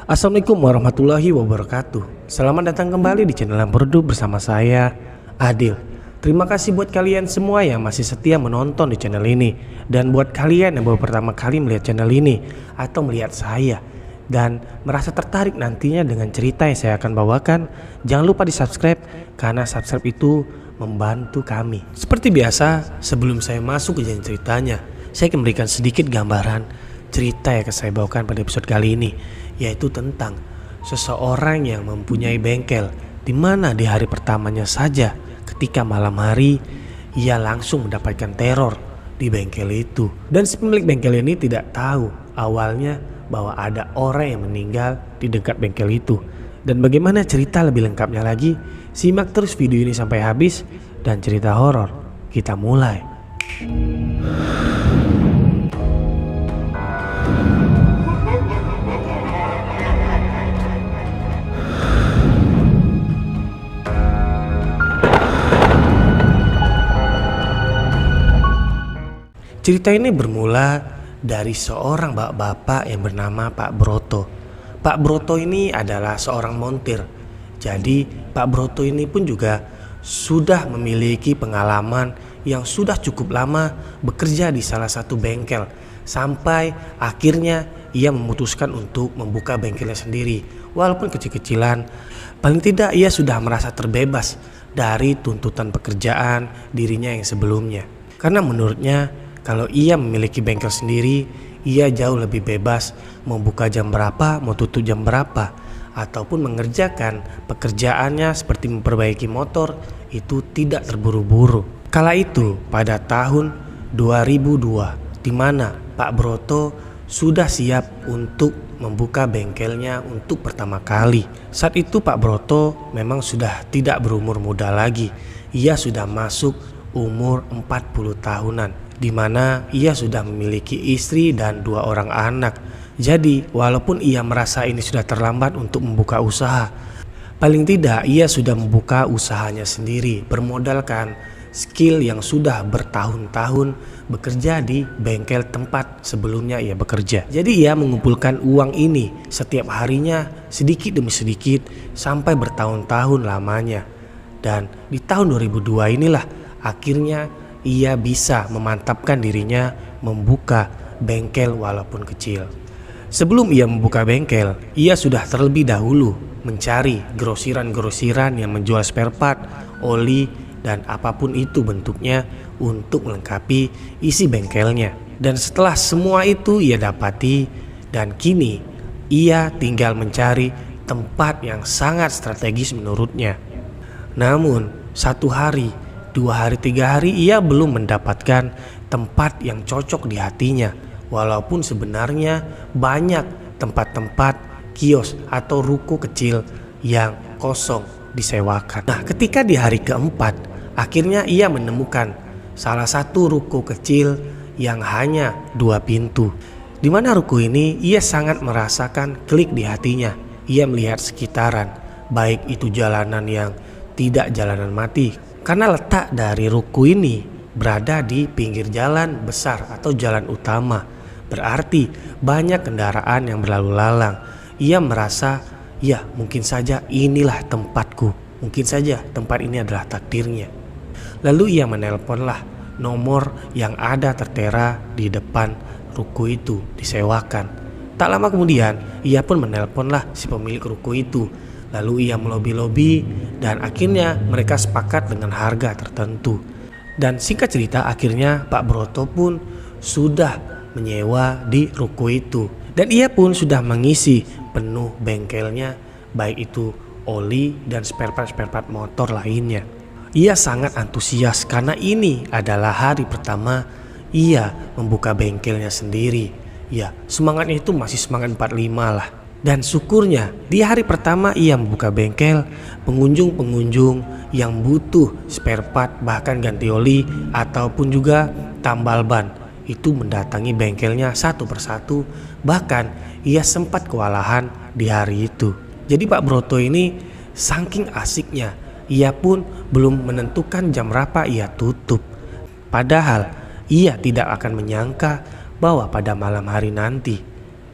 Assalamualaikum warahmatullahi wabarakatuh. Selamat datang kembali di channel Lambordu bersama saya, Adil. Terima kasih buat kalian semua yang masih setia menonton di channel ini. Dan buat kalian yang baru pertama kali melihat channel ini atau melihat saya dan merasa tertarik nantinya dengan cerita yang saya akan bawakan, jangan lupa di subscribe karena subscribe itu membantu kami. Seperti biasa, sebelum saya masuk ke jalan ceritanya, saya akan memberikan sedikit gambaran cerita yang akan saya bawakan pada episode kali ini, yaitu tentang seseorang yang mempunyai bengkel, di mana di hari pertamanya saja ketika malam hari ia langsung mendapatkan teror di bengkel itu. Dan si pemilik bengkel ini tidak tahu awalnya bahwa ada orang yang meninggal di dekat bengkel itu. Dan bagaimana cerita lebih lengkapnya lagi, simak terus video ini sampai habis. Dan cerita horor kita mulai. Cerita ini bermula dari seorang bapak yang bernama Pak Broto. Pak Broto ini adalah seorang montir. Jadi Pak Broto ini pun juga sudah memiliki pengalaman yang sudah cukup lama bekerja di salah satu bengkel. Sampai akhirnya ia memutuskan untuk membuka bengkelnya sendiri. Walaupun kecil-kecilan, paling tidak ia sudah merasa terbebas dari tuntutan pekerjaan dirinya yang sebelumnya. Karena menurutnya kalau ia memiliki bengkel sendiri, ia jauh lebih bebas mau buka jam berapa, mau tutup jam berapa, ataupun mengerjakan pekerjaannya seperti memperbaiki motor itu tidak terburu-buru. Kala itu pada tahun 2002, di mana Pak Broto sudah siap untuk membuka bengkelnya untuk pertama kali. Saat itu Pak Broto memang sudah tidak berumur muda lagi. Ia sudah masuk umur 40 tahunan, di mana ia sudah memiliki istri dan 2 orang anak. Jadi walaupun ia merasa ini sudah terlambat untuk membuka usaha, paling tidak ia sudah membuka usahanya sendiri bermodalkan skill yang sudah bertahun-tahun bekerja di bengkel tempat sebelumnya ia bekerja. Jadi ia mengumpulkan uang ini setiap harinya sedikit demi sedikit sampai bertahun-tahun lamanya. Dan di tahun 2002 inilah akhirnya ia bisa memantapkan dirinya membuka bengkel walaupun kecil. Sebelum ia membuka bengkel, ia sudah terlebih dahulu mencari grosiran-grosiran yang menjual spare part, oli, dan apapun itu bentuknya untuk melengkapi isi bengkelnya. Dan setelah semua itu ia dapati, dan kini ia tinggal mencari tempat yang sangat strategis menurutnya. Namun 1 hari, 2 hari, 3 hari ia belum mendapatkan tempat yang cocok di hatinya. Walaupun sebenarnya banyak tempat-tempat kios atau ruko kecil yang kosong disewakan. Nah, ketika di hari keempat akhirnya ia menemukan salah satu ruko kecil yang hanya 2 pintu. Di mana ruko ini ia sangat merasakan klik di hatinya. Ia melihat sekitaran, baik itu jalanan yang tidak jalanan mati, karena letak dari ruko ini berada di pinggir jalan besar atau jalan utama. Berarti banyak kendaraan yang berlalu lalang. Ia merasa, ya mungkin saja inilah tempatku. Mungkin saja tempat ini adalah takdirnya. Lalu ia menelponlah nomor yang ada tertera di depan ruko itu disewakan. Tak lama kemudian ia pun menelponlah si pemilik ruko itu. Lalu ia melobi-lobi dan akhirnya mereka sepakat dengan harga tertentu. Dan singkat cerita akhirnya Pak Broto pun sudah menyewa di ruko itu. Dan ia pun sudah mengisi penuh bengkelnya, baik itu oli dan spare part motor lainnya. Ia sangat antusias karena ini adalah hari pertama ia membuka bengkelnya sendiri. Ya, semangatnya itu masih semangat 45 lah. Dan syukurnya di hari pertama ia membuka bengkel, pengunjung-pengunjung yang butuh spare part bahkan ganti oli ataupun juga tambal ban itu mendatangi bengkelnya satu persatu. Bahkan ia sempat kewalahan di hari itu. Jadi Pak Broto ini saking asiknya, ia pun belum menentukan jam berapa ia tutup. Padahal ia tidak akan menyangka bahwa pada malam hari nanti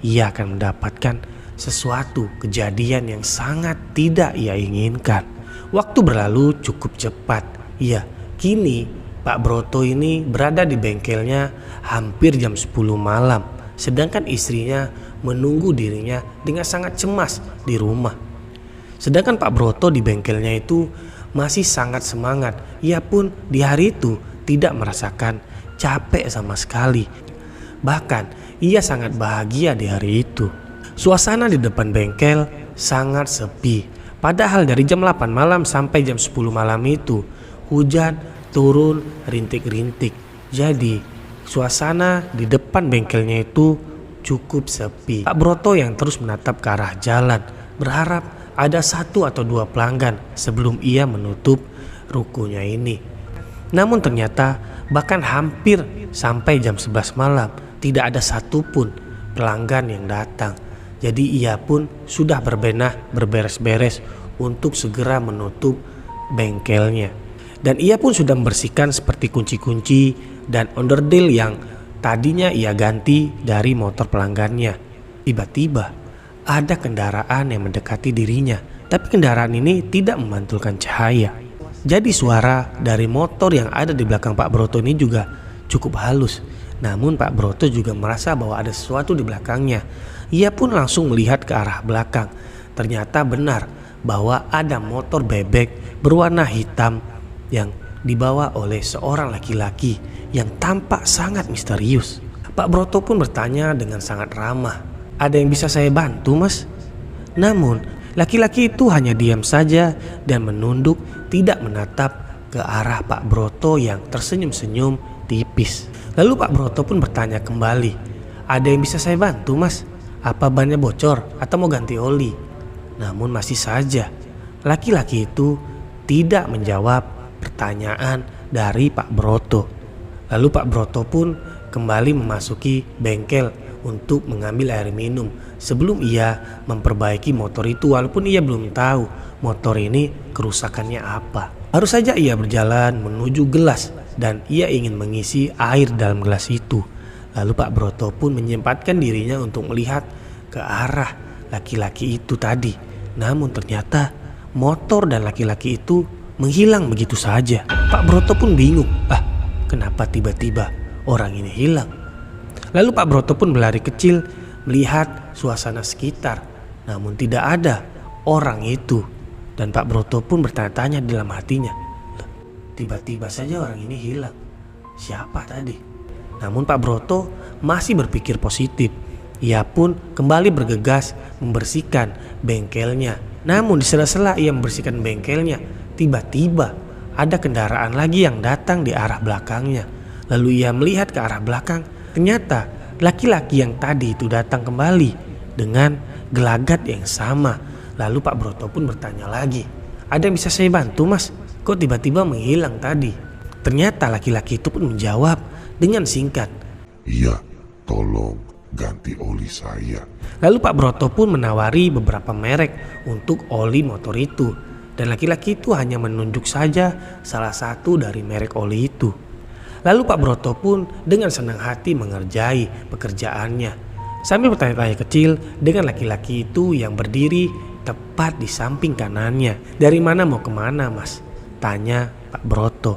ia akan mendapatkan sesuatu kejadian yang sangat tidak ia inginkan. Waktu berlalu cukup cepat. Iya, kini Pak Broto ini berada di bengkelnya hampir jam 10 malam. Sedangkan istrinya menunggu dirinya dengan sangat cemas di rumah. Sedangkan Pak Broto di bengkelnya itu masih sangat semangat. Ia pun di hari itu tidak merasakan capek sama sekali. Bahkan ia sangat bahagia di hari itu. Suasana di depan bengkel sangat sepi. Padahal dari jam 8 malam sampai jam 10 malam itu hujan turun rintik-rintik. Jadi suasana di depan bengkelnya itu cukup sepi. Pak Broto yang terus menatap ke arah jalan, berharap ada 1 atau 2 pelanggan sebelum ia menutup rukonya ini. Namun ternyata bahkan hampir sampai jam 11 malam tidak ada satupun pelanggan yang datang. Jadi ia pun sudah berbenah berberes-beres untuk segera menutup bengkelnya. Dan ia pun sudah membersihkan seperti kunci-kunci dan onderdil yang tadinya ia ganti dari motor pelanggannya. Tiba-tiba ada kendaraan yang mendekati dirinya, tapi kendaraan ini tidak memantulkan cahaya. Jadi suara dari motor yang ada di belakang Pak Broto ini juga cukup halus. Namun Pak Broto juga merasa bahwa ada sesuatu di belakangnya. Ia pun langsung melihat ke arah belakang. Ternyata benar bahwa ada motor bebek berwarna hitam yang dibawa oleh seorang laki-laki yang tampak sangat misterius. Pak Broto pun bertanya dengan sangat ramah, "Ada yang bisa saya bantu, Mas?" Namun laki-laki itu hanya diam saja dan menunduk, tidak menatap ke arah Pak Broto yang tersenyum-senyum tipis. Lalu Pak Broto pun bertanya kembali, "Ada yang bisa saya bantu, Mas? Apa bannya bocor atau mau ganti oli?" Namun masih saja laki-laki itu tidak menjawab pertanyaan dari Pak Broto. Lalu Pak Broto pun kembali memasuki bengkel untuk mengambil air minum sebelum ia memperbaiki motor itu, walaupun ia belum tahu motor ini kerusakannya apa. Baru saja ia berjalan menuju gelas dan ia ingin mengisi air dalam gelas itu. Lalu Pak Broto pun menyempatkan dirinya untuk melihat ke arah laki-laki itu tadi. Namun ternyata motor dan laki-laki itu menghilang begitu saja. Pak Broto pun bingung, kenapa tiba-tiba orang ini hilang? Lalu Pak Broto pun berlari kecil melihat suasana sekitar. Namun tidak ada orang itu. Dan Pak Broto pun bertanya-tanya dalam hatinya, tiba-tiba saja orang ini hilang. Siapa tadi? Namun Pak Broto masih berpikir positif. Ia pun kembali bergegas membersihkan bengkelnya. Namun di sela-sela ia membersihkan bengkelnya, tiba-tiba ada kendaraan lagi yang datang di arah belakangnya. Lalu ia melihat ke arah belakang. Ternyata laki-laki yang tadi itu datang kembali dengan gelagat yang sama. Lalu Pak Broto pun bertanya lagi, "Ada yang bisa saya bantu, Mas? Kok tiba-tiba menghilang tadi?" Ternyata laki-laki itu pun menjawab dengan singkat, "Iya, tolong ganti oli saya." Lalu Pak Broto pun menawari beberapa merek untuk oli motor itu. Dan laki-laki itu hanya menunjuk saja salah satu dari merek oli itu. Lalu Pak Broto pun dengan senang hati mengerjai pekerjaannya sambil bertanya-tanya kecil dengan laki-laki itu yang berdiri tepat di samping kanannya. "Dari mana mau kemana, Mas?" tanya Pak Broto.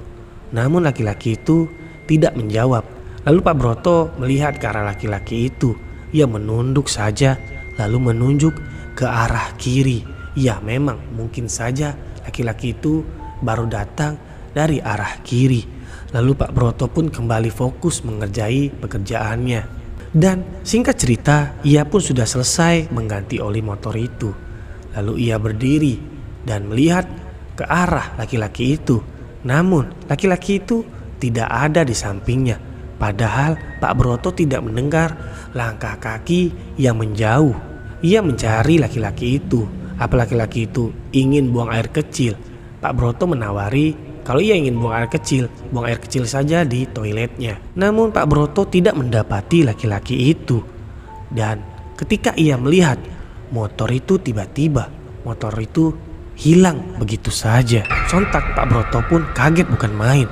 Namun laki-laki itu tidak menjawab. Lalu Pak Broto melihat ke arah laki-laki itu. Ia menunduk saja lalu menunjuk ke arah kiri. Ya memang mungkin saja laki-laki itu baru datang dari arah kiri. Lalu Pak Broto pun kembali fokus mengerjai pekerjaannya. Dan singkat cerita, ia pun sudah selesai mengganti oli motor itu. Lalu ia berdiri dan melihat ke arah laki-laki itu. Namun laki-laki itu tidak ada di sampingnya. Padahal Pak Broto tidak mendengar langkah kaki yang menjauh. Ia mencari laki-laki itu. Apa laki-laki itu ingin buang air kecil? Pak Broto menawari kalau ia ingin buang air kecil saja di toiletnya. Namun Pak Broto tidak mendapati laki-laki itu. Dan ketika ia melihat motor itu, tiba-tiba motor itu hilang begitu saja. Sontak Pak Broto pun kaget bukan main.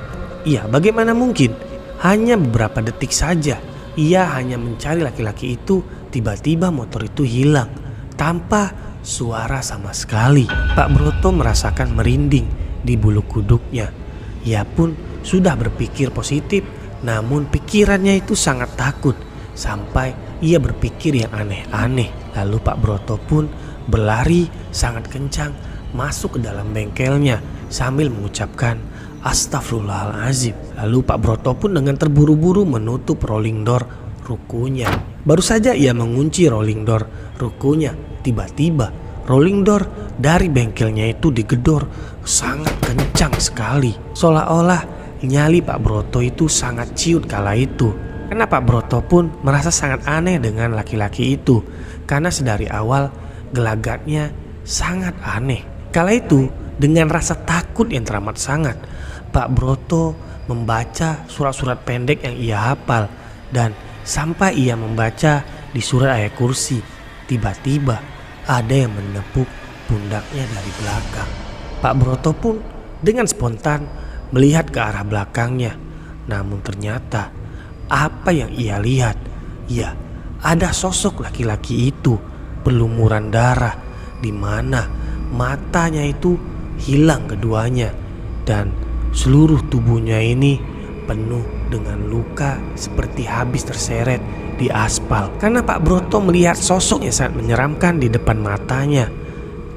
Iya, bagaimana mungkin? Hanya beberapa detik saja ia hanya mencari laki-laki itu, tiba-tiba motor itu hilang. tanpa suara sama sekali. Pak Broto merasakan merinding di bulu kuduknya. Ia pun sudah berpikir positif, namun pikirannya itu sangat takut sampai ia berpikir yang aneh-aneh. Lalu Pak Broto pun berlari sangat kencang masuk ke dalam bengkelnya sambil mengucapkan astagfirullahalazim. Lalu Pak Broto pun dengan terburu-buru menutup rolling door rukunya. Baru saja ia mengunci rolling door rukunya, tiba-tiba rolling door dari bengkelnya itu digedor sangat kencang sekali. Seolah-olah nyali Pak Broto itu sangat ciut kala itu. Karena Pak Broto pun merasa sangat aneh dengan laki-laki itu, karena sedari awal gelagatnya sangat aneh. Kala itu dengan rasa takut yang teramat sangat, Pak Broto membaca surat-surat pendek yang ia hafal. Dan sampai ia membaca di surat ayat kursi, tiba-tiba ada yang menepuk pundaknya dari belakang. Pak Broto pun dengan spontan melihat ke arah belakangnya. Namun ternyata apa yang ia lihat, ya, ada sosok laki-laki itu berlumuran darah, di mana matanya itu hilang keduanya dan seluruh tubuhnya ini penuh dengan luka seperti habis terseret di aspal. Karena Pak Broto melihat sosok yang sangat menyeramkan di depan matanya,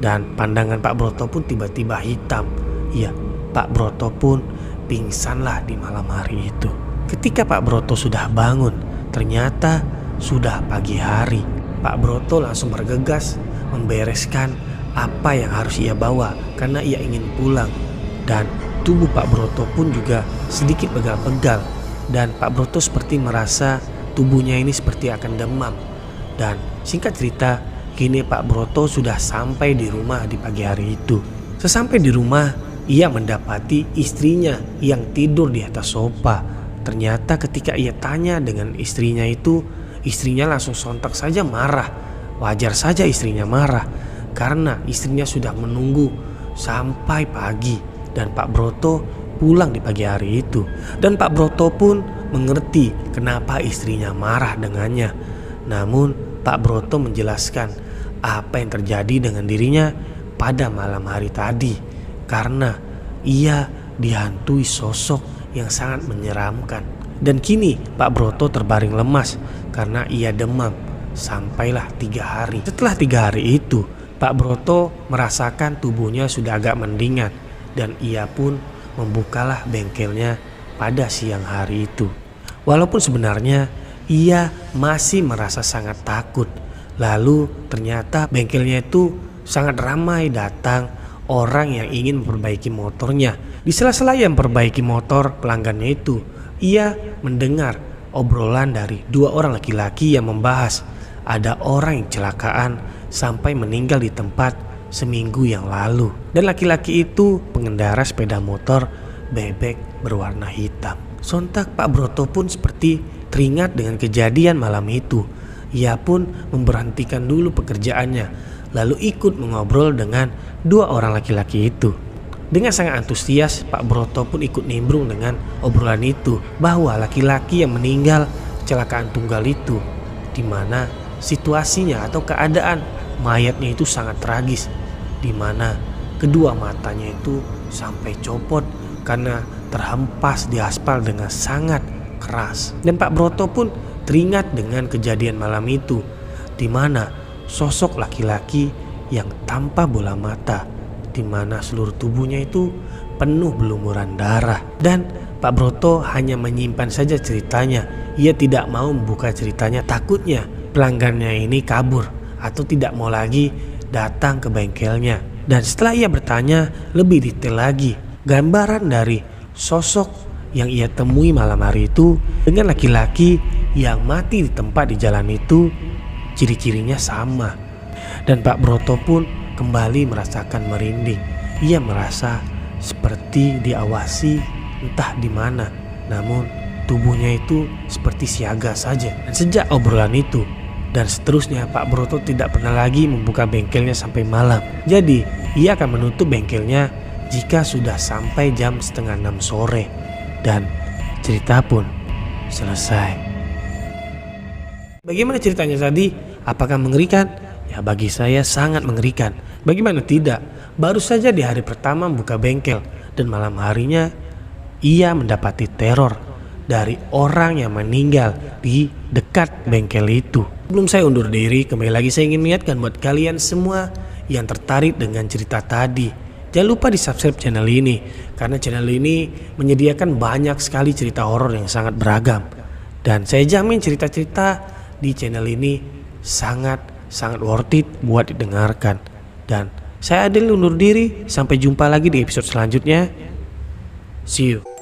dan pandangan Pak Broto pun tiba-tiba hitam. Ya, Pak Broto pun pingsanlah di malam hari itu. Ketika Pak Broto sudah bangun, ternyata sudah pagi hari. Pak Broto langsung bergegas membereskan apa yang harus ia bawa karena ia ingin pulang. Dan tubuh Pak Broto pun juga sedikit pegal-pegal, dan Pak Broto seperti merasa tubuhnya ini seperti akan demam. Dan singkat cerita, kini Pak Broto sudah sampai di rumah di pagi hari itu. Sesampai di rumah, ia mendapati istrinya yang tidur di atas sofa. Ternyata ketika ia tanya dengan istrinya itu, istrinya langsung sontak saja marah. Wajar saja istrinya marah, karena istrinya sudah menunggu sampai pagi dan Pak Broto pulang di pagi hari itu. Dan Pak Broto pun mengerti kenapa istrinya marah dengannya. Namun Pak Broto menjelaskan apa yang terjadi dengan dirinya pada malam hari tadi, karena ia dihantui sosok yang sangat menyeramkan. Dan kini Pak Broto terbaring lemas karena ia demam sampailah 3 hari. Setelah 3 hari itu, Pak Broto merasakan tubuhnya sudah agak mendingan, dan ia pun membukalah bengkelnya pada siang hari itu. Walaupun sebenarnya ia masih merasa sangat takut. Lalu ternyata bengkelnya itu sangat ramai datang orang yang ingin memperbaiki motornya. Di sela-sela yang memperbaiki motor pelanggannya itu, ia mendengar obrolan dari 2 orang laki-laki yang membahas ada orang yang kecelakaan sampai meninggal di tempat seminggu yang lalu. Dan laki-laki itu pengendara sepeda motor bebek berwarna hitam. Sontak Pak Broto pun seperti teringat dengan kejadian malam itu. Ia pun memberhentikan dulu pekerjaannya, lalu ikut mengobrol dengan 2 orang laki-laki itu. Dengan sangat antusias, Pak Broto pun ikut nimbrung dengan obrolan itu, bahwa laki-laki yang meninggal kecelakaan tunggal itu, di mana situasinya atau keadaan mayatnya itu sangat tragis, di mana kedua matanya itu sampai copot karena terhempas di aspal dengan sangat keras. Dan Pak Broto pun teringat dengan kejadian malam itu, di mana sosok laki-laki yang tanpa bola mata, di mana seluruh tubuhnya itu penuh berlumuran darah. Dan Pak Broto hanya menyimpan saja ceritanya. Ia tidak mau membuka ceritanya, takutnya pelanggannya ini kabur atau tidak mau lagi datang ke bengkelnya. Dan setelah ia bertanya lebih detail lagi, gambaran dari sosok yang ia temui malam hari itu dengan laki-laki yang mati di tempat di jalan itu, ciri-cirinya sama. Dan Pak Broto pun kembali merasakan merinding. Ia merasa seperti diawasi entah di mana, namun tubuhnya itu seperti siaga saja. Dan sejak obrolan itu dan seterusnya, Pak Broto tidak pernah lagi membuka bengkelnya sampai malam. Jadi ia akan menutup bengkelnya jika sudah sampai jam 5:30 sore. Dan cerita pun selesai. Bagaimana ceritanya tadi? Apakah mengerikan? Ya bagi saya sangat mengerikan. Bagaimana tidak? Baru saja di hari pertama buka bengkel dan malam harinya ia mendapati teror dari orang yang meninggal di dekat bengkel itu. Sebelum saya undur diri, kembali lagi saya ingin mengingatkan buat kalian semua yang tertarik dengan cerita tadi, jangan lupa di subscribe channel ini, karena channel ini menyediakan banyak sekali cerita horor yang sangat beragam. Dan saya jamin cerita-cerita di channel ini sangat worth it buat didengarkan. Dan saya Adil undur diri, sampai jumpa lagi di episode selanjutnya. See you.